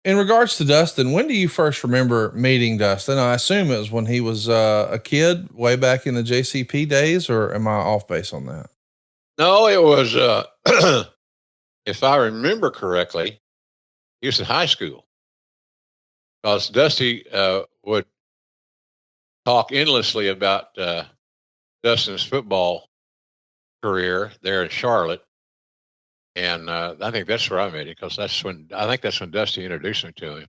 In regards to Dustin, when do you first remember meeting Dustin? I assume it was when he was a kid, way back in the JCP days, or am I off base on that? No, it was, if I remember correctly, he was in high school because Dusty would talk endlessly about Dustin's football career there in Charlotte. And I think that's where I met him because I think that's when Dusty introduced me to him.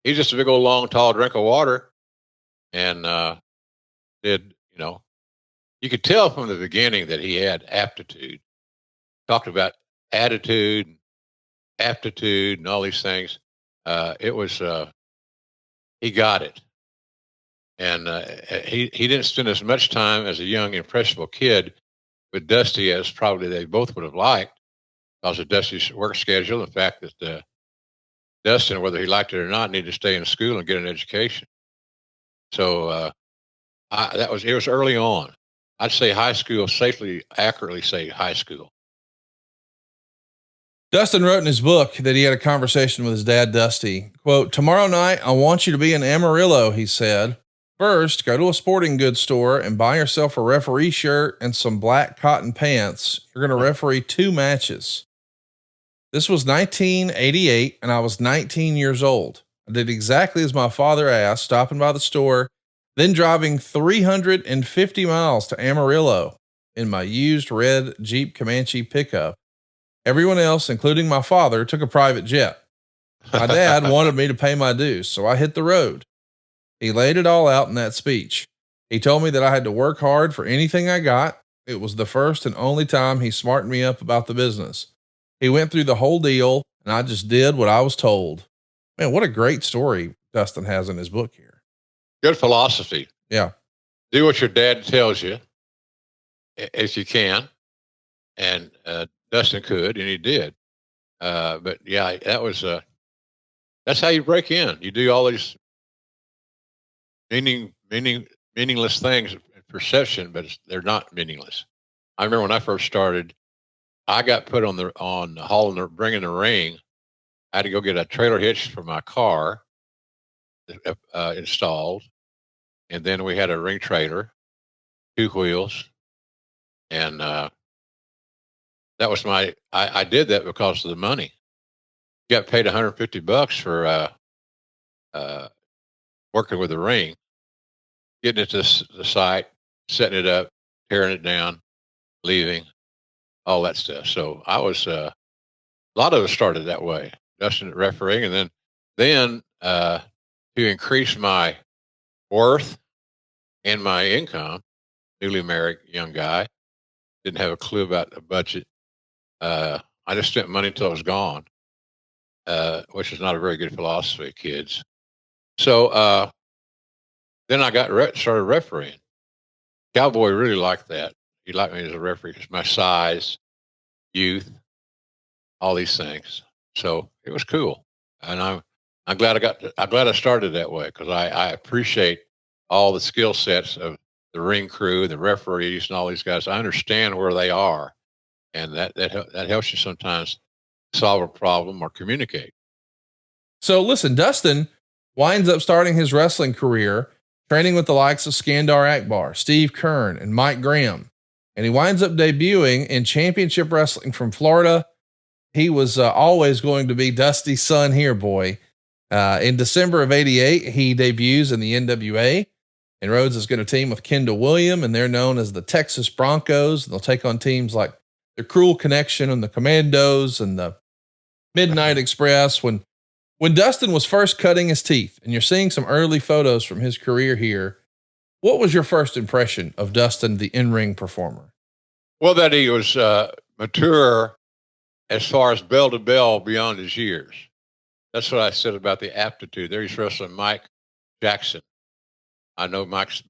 He's just a big old long, tall drink of water, and did you could tell from the beginning that he had aptitude. Talked about attitude, aptitude, and all these things. It was he got it, and he didn't spend as much time as a young impressionable kid with Dusty as probably they both would have liked because of Dusty's work schedule, the fact that Dustin, whether he liked it or not, needed to stay in school and get an education. So it was early on. I'd say high school, safely, accurately say high school. Dustin wrote in his book that he had a conversation with his dad, Dusty. Quote, "Tomorrow night, I want you to be in Amarillo," he said. "First, go to a sporting goods store and buy yourself a referee shirt and some black cotton pants. You're going to referee 2 matches." This was 1988, and I was 19 years old. I did exactly as my father asked, stopping by the store, then driving 350 miles to Amarillo in my used red Jeep Comanche pickup. Everyone else, including my father, took a private jet. My dad wanted me to pay my dues, so I hit the road. He laid it all out in that speech. He told me that I had to work hard for anything I got. It was the first and only time he smartened me up about the business. He went through the whole deal, and I just did what I was told. Man, what a great story Dustin has in his book here. Good philosophy. Yeah. Do what your dad tells you if you can. And Dustin could, and he did. But yeah, that's how you break in. You do all these meaningless things in perception, but they're not meaningless. I remember when I first started, I got put on bringing the ring. I had to go get a trailer hitch for my car installed, and then we had a ring trailer, 2 wheels, and that was I did that because of the money. Got paid $150 for working with the ring, getting it to the site, setting it up, tearing it down, leaving, all that stuff. So I was a lot of us started that way, Dustin refereeing, and then to increase my worth and my income, newly married young guy, didn't have a clue about the budget. I just spent money until it was gone, which is not a very good philosophy, kids. So then I started refereeing. Cowboy really liked that. He liked me as a referee because my size, youth, all these things. So it was cool, and I'm glad I started that way because I appreciate all the skill sets of the ring crew, the referees, and all these guys. I understand where they are, and that helps you sometimes solve a problem or communicate. So listen, Dustin winds up starting his wrestling career training with the likes of Skandar Akbar, Steve Kern, and Mike Graham. And he winds up debuting in championship wrestling from Florida. He was always going to be Dusty's son here, boy. In December of 88, he debuts in the NWA, and Rhodes is going to team with Kendall William, and they're known as the Texas Broncos. They'll take on teams like the Cruel Connection and the Commandos and the Midnight Express. When Dustin was first cutting his teeth, and you're seeing some early photos from his career here, what was your first impression of Dustin, the in-ring performer? Well, that he was mature as far as bell to bell beyond his years. That's what I said about the aptitude. There he's wrestling Mike Jackson. I know Mike's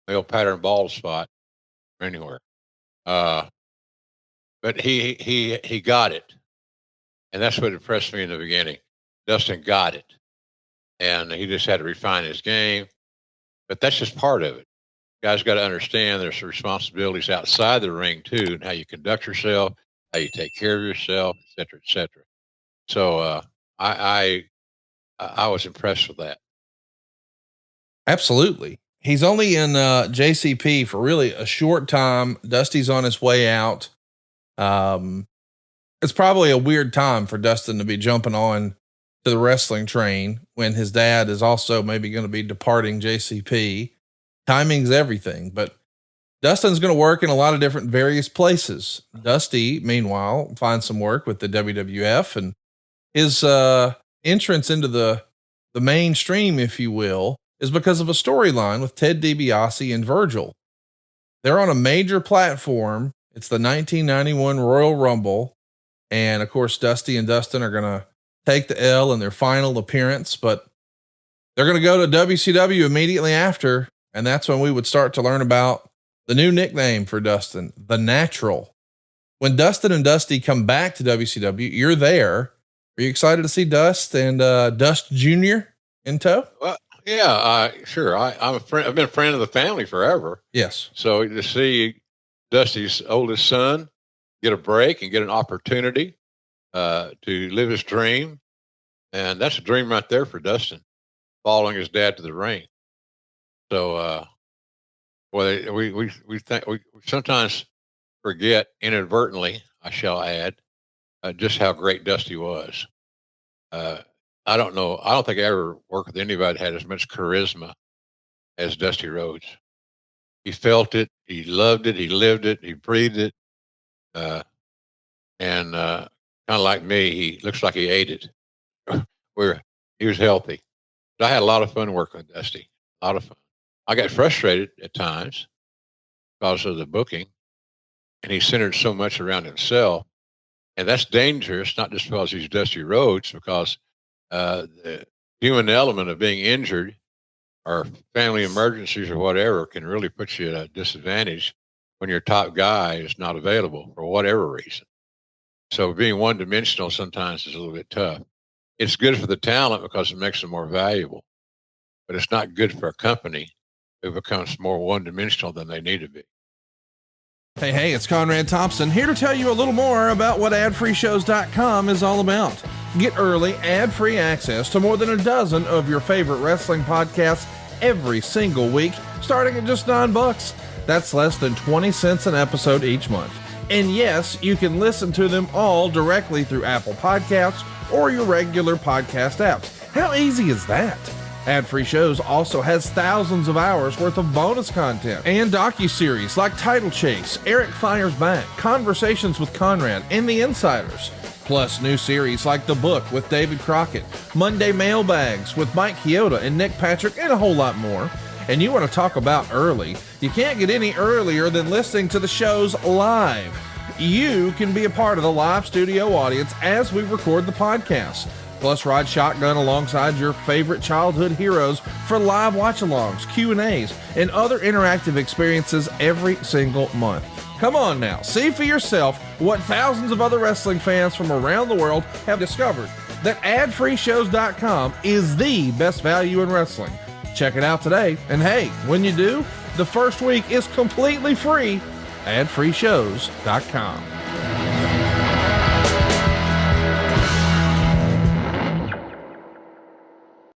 male pattern bald spot anywhere. But he got it. And that's what impressed me in the beginning. Dustin got it. And he just had to refine his game. But that's just part of it. Guys got to understand there's responsibilities outside the ring too, and how you conduct yourself, how you take care of yourself, et cetera, et cetera. So I I was impressed with that. Absolutely. He's only in JCP for really a short time. Dusty's on his way out. It's probably a weird time for Dustin to be jumping on to the wrestling train when his dad is also maybe going to be departing JCP. Timing's everything, but Dustin's going to work in a lot of different various places. Dusty, meanwhile, finds some work with the WWF, and his entrance into the mainstream, if you will, is because of a storyline with Ted DiBiase and Virgil. They're on a major platform. It's the 1991 Royal Rumble. And of course, Dusty and Dustin are going to take the L in their final appearance, but they're going to go to WCW immediately after. And that's when we would start to learn about the new nickname for Dustin, the Natural. When Dustin and Dusty come back to WCW, you're there. Are you excited to see Dust and Dust Jr. in tow? Well, yeah, sure. I'm a friend. I've been a friend of the family forever. Yes. So to see Dusty's oldest son get a break and get an opportunity to live his dream, and that's a dream right there for Dustin, following his dad to the ring. So, well, we sometimes forget inadvertently, I shall add, just how great Dusty was. I don't know. I don't think I ever worked with anybody that had as much charisma as Dusty Rhodes. He felt it. He loved it. He lived it. He breathed it. And kind of like me, he looks like he ate it. He was healthy. But I had a lot of fun working with Dusty. A lot of fun. I got frustrated at times because of the booking, and he centered so much around himself, and that's dangerous. Not just because he's Dusty Rhodes, because the human element of being injured or family emergencies or whatever can really put you at a disadvantage when your top guy is not available for whatever reason. So being one-dimensional sometimes is a little bit tough. It's good for the talent because it makes them more valuable, but it's not good for a company who becomes more one-dimensional than they need to be. Hey, it's Conrad Thompson here to tell you a little more about what adfreeshows.com is all about. Get early, ad-free access to more than a dozen of your favorite wrestling podcasts every single week, starting at just $9. That's less than 20 cents an episode each month. And yes, you can listen to them all directly through Apple Podcasts or your regular podcast apps. How easy is that? Ad-free shows also has thousands of hours worth of bonus content and docuseries like Title Chase, Eric Fires Back, Conversations with Conrad, and The Insiders. Plus new series like The Book with David Crockett, Monday Mailbags with Mike Chioda and Nick Patrick, and a whole lot more. And you want to talk about early? You can't get any earlier than listening to the shows live. You can be a part of the live studio audience as we record the podcast. Plus, ride shotgun alongside your favorite childhood heroes for live watch-alongs, Q&As, and other interactive experiences every single month. Come on now, see for yourself what thousands of other wrestling fans from around the world have discovered, that adfreeshows.com is the best value in wrestling. Check it out today, and hey, when you do, the first week is completely free. adfreeshows.com.